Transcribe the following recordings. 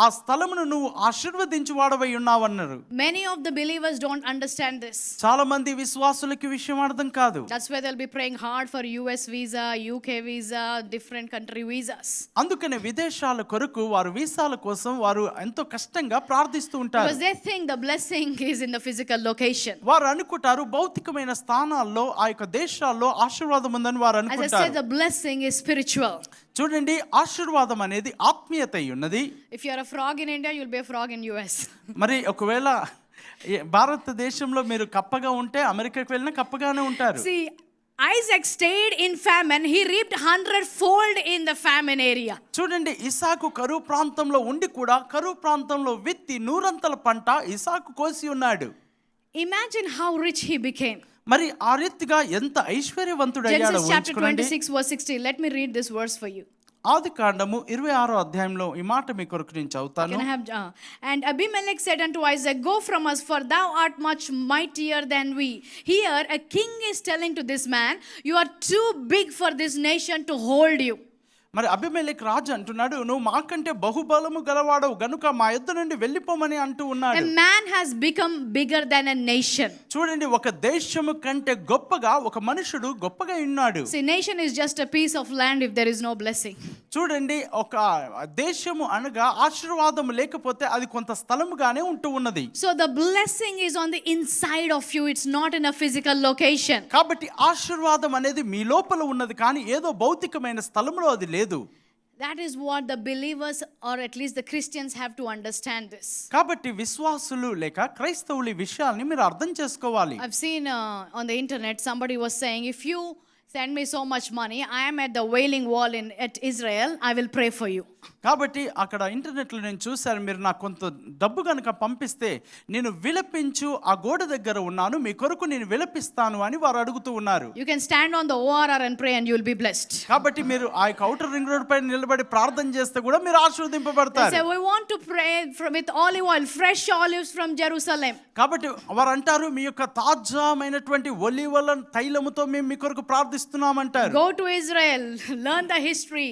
ఆ స్థలమును నువ్వు ఆశీర్వదించి వాడవై ఉన్నావన్నారు. Many of the believers don't understand this. చాలా మంది విశ్వాసులకి విషయం అర్థం కాదు. That's why they'll be praying hard for US visa, UK visa, different country visas. అందుకనే విదేశాల కొరకు వారు వీసాల కోసం వారు ఎంతో కష్టంగా ప్రార్థిస్తూ ఉంటారు. Because they think the blessing is in the physical location. వారు అనుకుంటారు భౌతికమైన స్థానాల్లో ఆ యొక్క దేశాల్లో ఆశీర్వాదం ఉందని వారు As I అనుకుంటారు. said, the blessing is spiritual. చూడండి, ఆశీర్వాదం అనేది ఆత్మీయత అయి ఉన్నది. If you are a frog in India, you'll be a frog in US. మరి ఒకవేళ భారతదేశంలో మీరు కప్పగా ఉంటే అమెరికాకి వెళ్ళినా కప్పగానే ఉంటారు. See, Isaac stayed in famine. He reaped 100-fold in the famine area. చూడండి, ఇసాకు కరువు ప్రాంతంలో ఉండి కూడా కరువు ప్రాంతంలో విత్తి 100 పంట ఇసాకు కోసి ఉన్నాడు. Imagine how rich he became. మరి ఆ రీతిగా ఎంత ఐశ్వర్యవంతుడయ్యాడో Genesis chapter ఊహించుకోండి. 26 verse 16. Let me read this verse for you. ఆదికాండము 26వ అధ్యాయంలో ఈ మాట మీ కొరకు నేను చదువుతాను. Can I have and Abimelech said unto Isaac, Go from us, for thou art much mightier than we. Here a king is telling to this man, You are too big for this nation to hold you. మరి అబీమెలెకు రాజు అంటున్నాడు, నువ్వు మాకంటే బహుబలము గలవాడవు గనుక మా యొద్ద నుండి వెళ్ళిపోమని అంటూ ఉన్నాడు. A man has become bigger than a nation. చూడండి, ఒక దేశము కంటే గొప్పగా ఒక మనుషుడు గొప్పగా ఉన్నాడు. See, nation is just a piece of land if there is no blessing. చూడండి, ఒక దేశము అనగా ఆశీర్వాదం లేకపోతే అది కొంత స్థలముగానే ఉంటూ ఉన్నది. So the blessing is on the inside of you. It's not in a physical location. కాబట్టి ఆశీర్వాదం అనేది మీ లోపల ఉన్నది, కానీ ఏదో భౌతికమైన స్థలంలో అది లేదు. That is what the believers, or at least the Christians, have to understand this. కాబట్టి విశ్వాసులు లేక క్రైస్తవులు ఈ విషయాల్ని మీరు అర్థం చేసుకోవాలి. I've seen on the internet somebody was saying, if you send me so much money, I am at the Wailing Wall at Israel, I will pray for you. కాబట్టి అక్కడ ఇంటర్నెట్లో నేను చూశాను, మీరు నాకు కొంత డబ్బు కనుక పంపిస్తే నేను విలపించు ఆ గోడ దగ్గర ఉన్నాను, మీ కొరకు నేను విలపిస్తాను అని వారు అడుగుతూ ఉన్నారు. You can stand on the ORR and pray and you will be blessed. కాబట్టి మీరు ఆ యొక్క ఔటర్ రింగ్ రోడ్ పైన నిలబడి ప్రార్థన చేస్తే కూడా మీరు ఆశీర్వదింపబడతారు. They say, we want to pray with olive oil, fresh olives from Jerusalem. కాబట్టి వారు అంటారు, మీ యొక్క తాజామైనటువంటి ఒలీవల తైలముతో మేము మీ కొరకు ప్రార్థిస్తున్నామంటారు. Go to Israel, learn the history,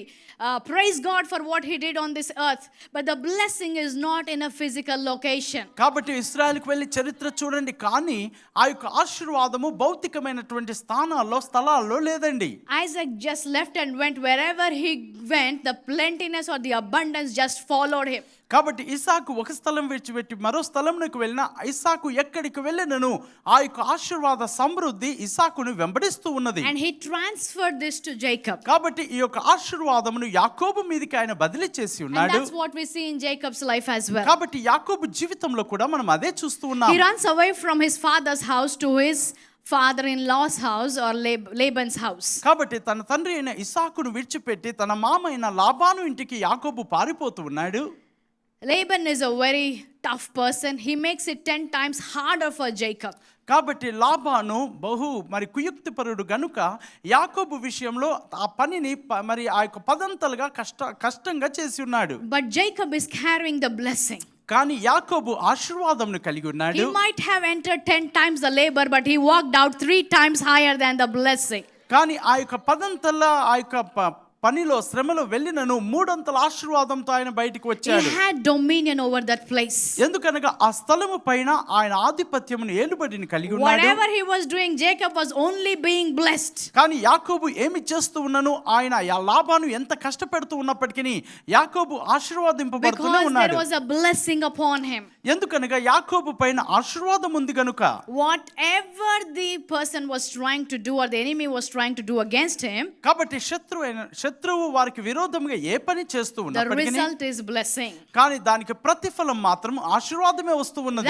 praise God for what he did on this earth, but the blessing is not in a physical location. కాబట్టి ఇశ్రాయేలుకు వెళ్ళి చరిత్ర చూడండి, కానీ ఆ యొక్క ఆశీర్వాదము భౌతికమైనటువంటి స్థలాల్లో లేదండి. Isaac just left and went. Wherever he went, the plentiness or the abundance just followed him. కాబట్టి ఇసాకు ఒక స్థలం విడిచిపెట్టి మరో స్థలంలోకి వెళ్ళిన ఇసాకు ఎక్కడికి వెళ్ళినను ఆ యొక్క ఆశీర్వాద సమృద్ధి ఇసాకును వెంబడిస్తూ ఉన్నది. And he transferred this to Jacob. కాబట్టి ఈ యొక్క ఆశీర్వాదమును యాకోబు మీదకి ఆయన బదిలీ చేసి And ఉన్నాడు. that's what we see in Jacob's life as well. కాబట్టి యాకోబు జీవితంలో కూడా మనం అదే చూస్తూ ఉన్నాం. He runs away from his father's house to his father-in-law's house or Laban's house. కాబట్టి తన తండ్రి అయిన ఇసాకును విడిచిపెట్టి తన మామ అయిన లాబాను ఇంటికి యాకోబు పారిపోతూ ఉన్నాడు. Laban is a very tough person. He makes it 10 times harder for Jacob. కాబట్టి లాబాను మరి కుయుక్తిపరుడు గనుక యాకోబు విషయంలో ఆ పనిని మరి ఆ యొక్క పదంతలుగా కష్టంగా చేసి ఉన్నాడు. But Jacob is carrying the blessing. కానీ యాకోబు ఆశీర్వాదంను కలిగి ఉన్నాడు. He might have entered 10 times the labor, but he walked out 3 times higher than the blessing. కానీ ఆ యొక్క పదంతల ఆ యొక్క పనిలో శ్రమలో వెళ్ళినను 3 ఆశీర్వాదంతో ఆయన బయటికి వచ్చాడు. He had dominion over that place. ఎందుకనగా ఆ స్థలము పైన ఆయన ఆధిపత్యమును ఏలుబడిని కలిగి ఉన్నాడు. Whatever he was doing, Jacob was only being blessed. కానీ యాకోబు ఏమి చేస్తూ ఉన్నాను, ఆయన లాబాను ఎంత కష్టపెడుతూ ఉన్నప్పటికీ యాకోబు ఆశీర్వాదింపబడుతూనే Because ఉన్నాడు. there was a blessing upon him. ఎందుకనగా యాకోబు పైన ఆశీర్వాదం ఉంది గనుక. Whatever the person was trying to do or the enemy was trying to do against him, కాబట్టి శత్రువు వారికి విరోధంగా ఏ పని చేస్తూ the ఉన్నప్పటికీ result is blessing. కానీ దానికి ప్రతిఫలం మాత్రం ఆశీర్వాదమే వస్తూ ఉన్నది.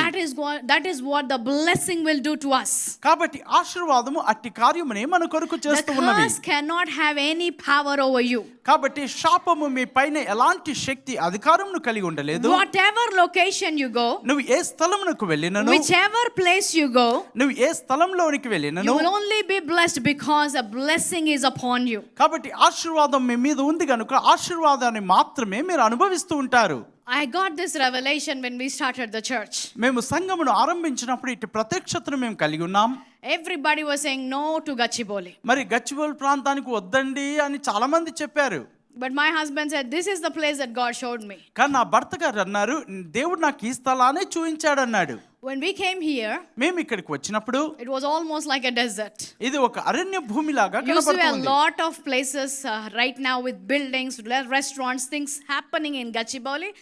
That is what the blessing will do to us. కాబట్టి ఆశీర్వాదము అట్టి కార్యమునే మన కొరకు The చేస్తూ ఉన్నది. curse cannot have any power over you. కాబట్టి శాపము మీ పైన ఎలాంటి శక్తి అధికారమును కలిగి ఉండలేదు. Whatever location you go, నువ్వు ఏ స్థలమునకు వెళ్ళినను, whichever place you go, నువ్వు ఏ స్థలంలోనికి వెళ్ళినను, you will only be blessed because a blessing is upon you. కాబట్టి ఆశీర్వాదం మీ మీద ఉంది కనుక ఆశీర్వాదాన్ని మాత్రమే మీరు అనుభవిస్తూ ఉంటారు. I got this revelation when we started the church. మేము సంఘమును ఆరంభించినప్పుడు ఇటు ప్రత్యక్షతను మేము కలిగి ఉన్నాం. Everybody was saying no to Gachibowli. మరి గచ్చిబౌలి ప్రాంతానికి వద్దండి అని చాలా మంది చెప్పారు. But my husband said, this is the place that God showed me. కానీ నా భర్త గారు అన్నారు దేవుడు నాకు ఈ స్థలాన్ని చూపించాడు అన్నాడు. When we came here, మేము ఇక్కడికి వచ్చినప్పుడు it was almost like a desert. ఇది ఒక అరణ్య భూమిలాగా You see a కనబడుతుంది. lot of places right now with buildings, restaurants, things happening in Gachibowli.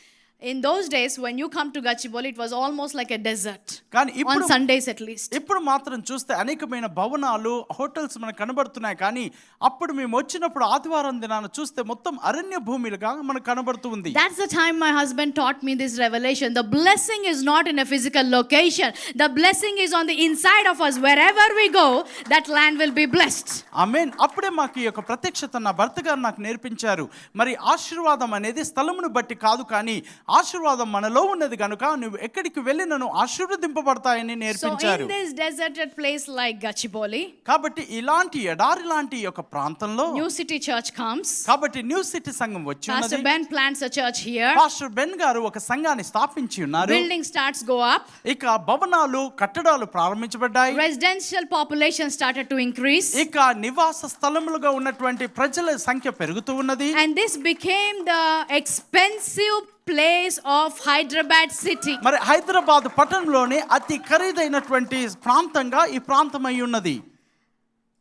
In those days, when you come to Gachibowli, it was almost like a desert. కానీ On ఇప్పుడు Sundays at least. ఇప్పుడు మాత్రం చూస్తే అనేకమైన భవనాలు hotels మనకు కనబడుతున్నాయి. కానీ అప్పుడు మేము వచ్చినప్పుడు ఆదివారం దినాన చూస్తే మొత్తం అరణ్య భూమిలుగా మనకు కనబడుతూ ఉంది. That's the time my husband taught me this revelation. The blessing is not in a physical location. The blessing is on the inside of us. Wherever we go, that land will be blessed. ఆమేన్. అప్పుడే మాకు ఈ యొక్క ప్రత్యక్షత నా భర్త గారు నాకు నేర్పించారు. మరి ఆశీర్వాదం అనేది స్థలమును బట్టి కాదు, కానీ ఆశీర్వాదం మనలో ఉన్నది కనుక నువ్వు ఎక్కడికి వెళ్ళినను ఆశీర్వదింపబడతాయని So in నేర్పించారు. this deserted place like Gachibowli, కాబట్టి ఇలాంటి ఎడారి లాంటి యొక్క ప్రాంతంలో New City Church comes. కాబట్టి న్యూ సిటీ సంఘం వచ్చి Pastor ఉన్నది. Ben plants a church here. Pastor Ben గారు ఒక సంఘాన్ని స్థాపించి ఉన్నారు. Building starts go up. ఇక భవనాలు కట్టడాలు ప్రారంభించబడ్డాయి. Residential population started to increase. ఇక నివాస స్థలములుగా ఉన్నటువంటి ప్రజల సంఖ్య పెరుగుతూ ఉన్నది. And this became the expensive place of Hyderabad city. మరి హైదరాబాద్ పట్టణంలోనే అతి ఖరీదైనటువంటి ప్రాంతంగా ఈ ప్రాంతం అయి ఉన్నది.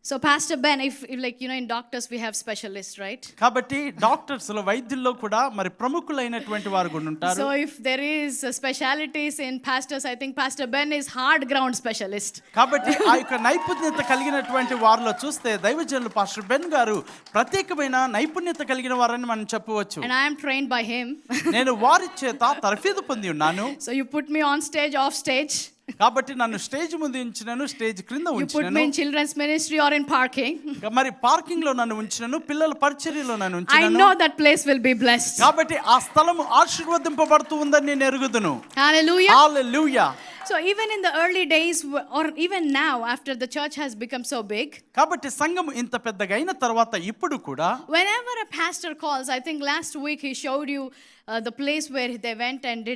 So Pastor Ben, if like you know in doctors we have specialists, right? కాబట్టి డాక్టర్స్ లో వైద్యుల్లో కూడా మరి ప్రముఖులైనటువంటి వారు కూడా ఉంటారు. So if there is specialities in pastors, I think Pastor Ben is hard ground specialist. కాబట్టి ఆ యొక్క నైపుణ్యత కలిగినటువంటి వారిలో చూస్తే దైవజనులు పాస్టర్ బెన్ గారు ప్రత్యేకమైన నైపుణ్యత కలిగిన వారని మనం చెప్పవచ్చు. And I am trained by him. నేను వారి చేత తర్ఫీదు పొంది ఉన్నాను. So you put me on stage, off stage. కాబట్టి నన్ను స్టేజ్ ముందు ఉంచినను, స్టేజ్ క్రింద You put me ఉంచినను. in children's ministry or in parking. మరి పార్కింగ్ లో నన్ను ఉంచినను, పిల్లల పరిచర్యలో నన్ను I ఉంచినను. know that place will be blessed. కాబట్టి ఆ స్థలము ఆశీర్వదింపబడుతూ ఉందని నేను ఎరుగుదును. Hallelujah. Hallelujah. So even in the early days or even now after the church has become so big, కాబట్టి సంఘం ఇంత పెద్దగా అయిన తర్వాత ఇప్పుడు కూడా whenever a pastor calls, I think last week he showed you the place where they went and did